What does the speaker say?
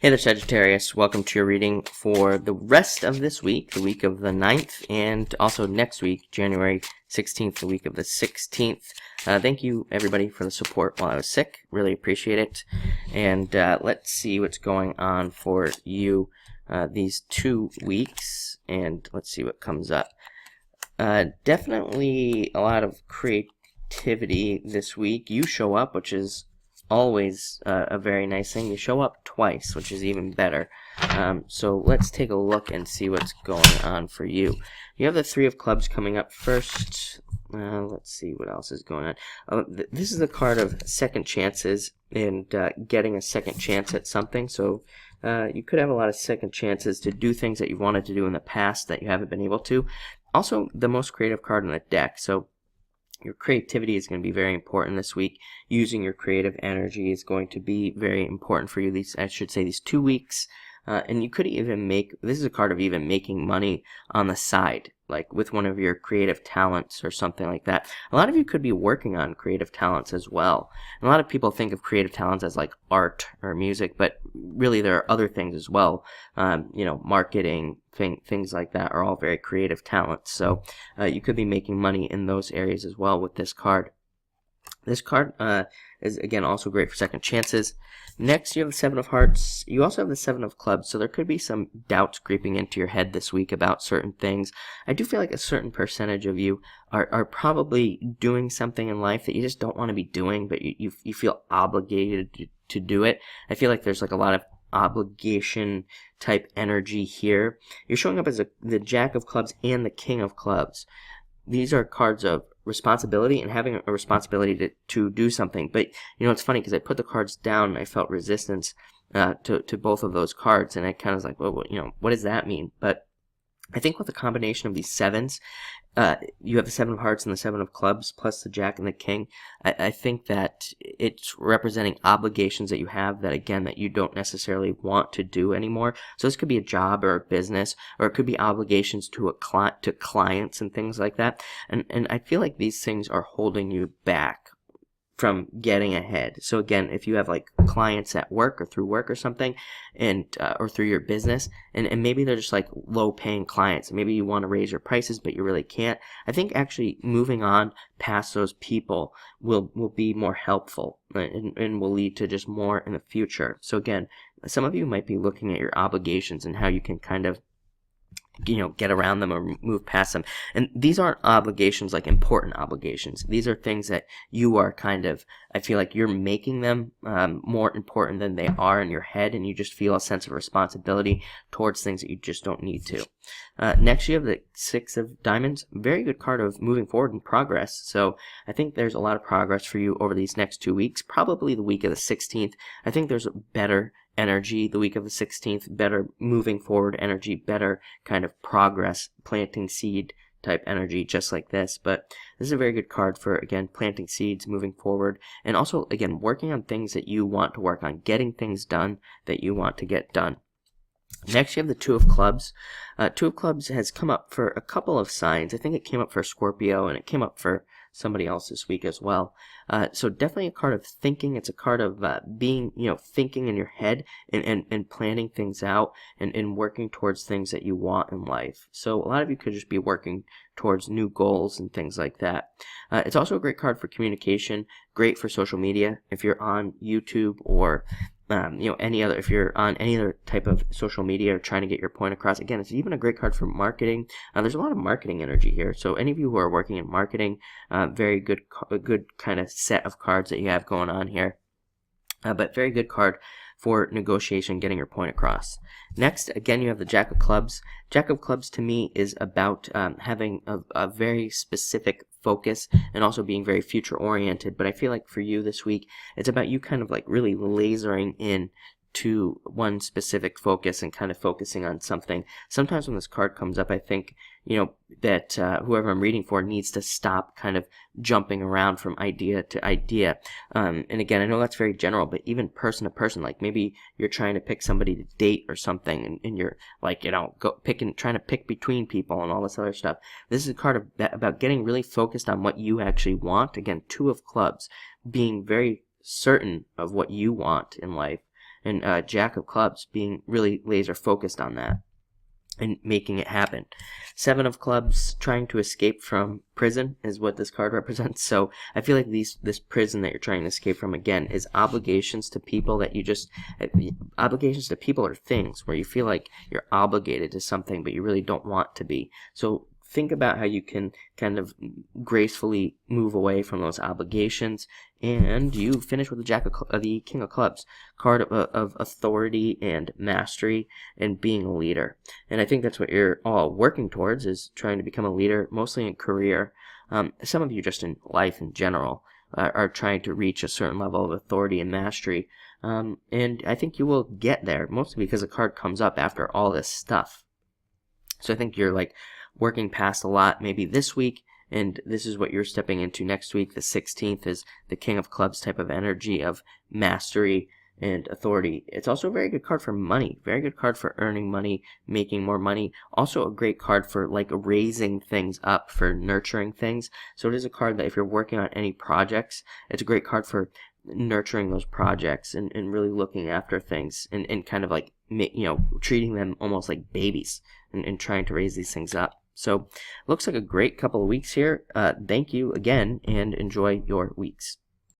Hey there, Sagittarius. Welcome to your reading for the rest of this week, the week of the 9th, and also next week, January 16th, the week of the 16th. Thank you, everybody, for the support while I was sick. Really appreciate it. And let's see what's going on for you these 2 weeks, and let's see what comes up. Definitely a lot of creativity this week. You show up, which is always a very nice thing. You show up twice, which is even better. So let's take a look and see what's going on for you. You have the Three of Clubs coming up first. Let's see what else is going on. This is a card of second chances and getting a second chance at something. So you could have a lot of second chances to do things that you wanted to do in the past that you haven't been able to. Also, the most creative card in the deck. So your creativity is going to be very important this week. Using your creative energy is going to be very important for you these 2 weeks. And you could even this is a card of even making money on the side, like with one of your creative talents or something like that. A lot of you could be working on creative talents as well. And a lot of people think of creative talents as like art or music, but really there are other things as well. Marketing, things like that are all very creative talents. So you could be making money in those areas as well with this card. This card is, again, also great for second chances. Next, you have the Seven of Hearts. You also have the Seven of Clubs, so there could be some doubts creeping into your head this week about certain things. I do feel like a certain percentage of you are probably doing something in life that you just don't want to be doing, but you feel obligated to do it. I feel like there's like a lot of obligation type energy here. You're showing up as the Jack of Clubs and the King of Clubs. These are cards of responsibility and having a responsibility to do something. But it's funny because I put the cards down and I felt resistance to both of those cards, and I kind of was like, well, what does that mean? But I think with a combination of these sevens, you have the Seven of Hearts and the Seven of Clubs, plus the Jack and the King. I think that it's representing obligations that you have that, again, that you don't necessarily want to do anymore. So this could be a job or a business, or it could be obligations to clients and things like that. And I feel like these things are holding you back from getting ahead. So again, if you have like clients at work or through work or something, and or through your business, and maybe they're just like low paying clients, maybe you want to raise your prices but you really can't, I think actually moving on past those people will be more helpful and will lead to just more in the future. So again, some of you might be looking at your obligations and how you can kind of get around them or move past them. And these aren't obligations like important obligations. These are things that you are I feel like you're making them more important than they are in your head, and you just feel a sense of responsibility towards things that you just don't need to. Next, you have the Six of Diamonds. Very good card of moving forward and progress. So I think there's a lot of progress for you over these next 2 weeks, probably the week of the 16th. I think there's a better energy the week of the 16th, better moving forward energy, better kind of progress, planting seed type energy, just like this. But this is a very good card for, again, planting seeds, moving forward, and also, again, working on things that you want to work on, getting things done that you want to get done. Next, you have the Two of Clubs. Two of Clubs has come up for a couple of signs. I think it came up for Scorpio, and it came up for somebody else this week as well. So definitely a card of thinking. It's a card of being, thinking in your head and planning things out and working towards things that you want in life. So a lot of you could just be working towards new goals and things like that. It's also a great card for communication, great for social media. If you're on YouTube or if you're on any other type of social media or trying to get your point across, again, it's even a great card for marketing. There's a lot of marketing energy here. So any of you who are working in marketing, very good kind of set of cards that you have going on here. But very good card for negotiation, getting your point across. Next, again, you have the Jack of Clubs. Jack of Clubs to me is about having a very specific focus and also being very future oriented. But I feel like for you this week, it's about you kind of like really lasering in to one specific focus and kind of focusing on something. Sometimes when this card comes up, I think, that whoever I'm reading for needs to stop kind of jumping around from idea to idea. And again, I know that's very general, but even person to person, like maybe you're trying to pick somebody to date or something, and you're like, trying to pick between people and all this other stuff. This is a card about getting really focused on what you actually want. Again, Two of Clubs, being very certain of what you want in life And Jack of Clubs, being really laser focused on that and making it happen. Seven of Clubs, trying to escape from prison is what this card represents. So I feel like this prison that you're trying to escape from, again, is obligations to people that you just, obligations to people or things where you feel like you're obligated to something, but you really don't want to be. So think about how you can kind of gracefully move away from those obligations. And you finish with the King of Clubs, card of authority and mastery and being a leader. And I think that's what you're all working towards, is trying to become a leader, mostly in career. Some of you just in life in general are trying to reach a certain level of authority and mastery. And I think you will get there, mostly because the card comes up after all this stuff. So I think you're like working past a lot maybe this week, and this is what you're stepping into next week. The 16th is the King of Clubs type of energy of mastery and authority. It's also a very good card for money, very good card for earning money, making more money. Also a great card for like raising things up, for nurturing things. So it is a card that if you're working on any projects, it's a great card for nurturing those projects and really looking after things and kind of like, you know, treating them almost like babies and trying to raise these things up. So looks like a great couple of weeks here. Thank you again and enjoy your weeks.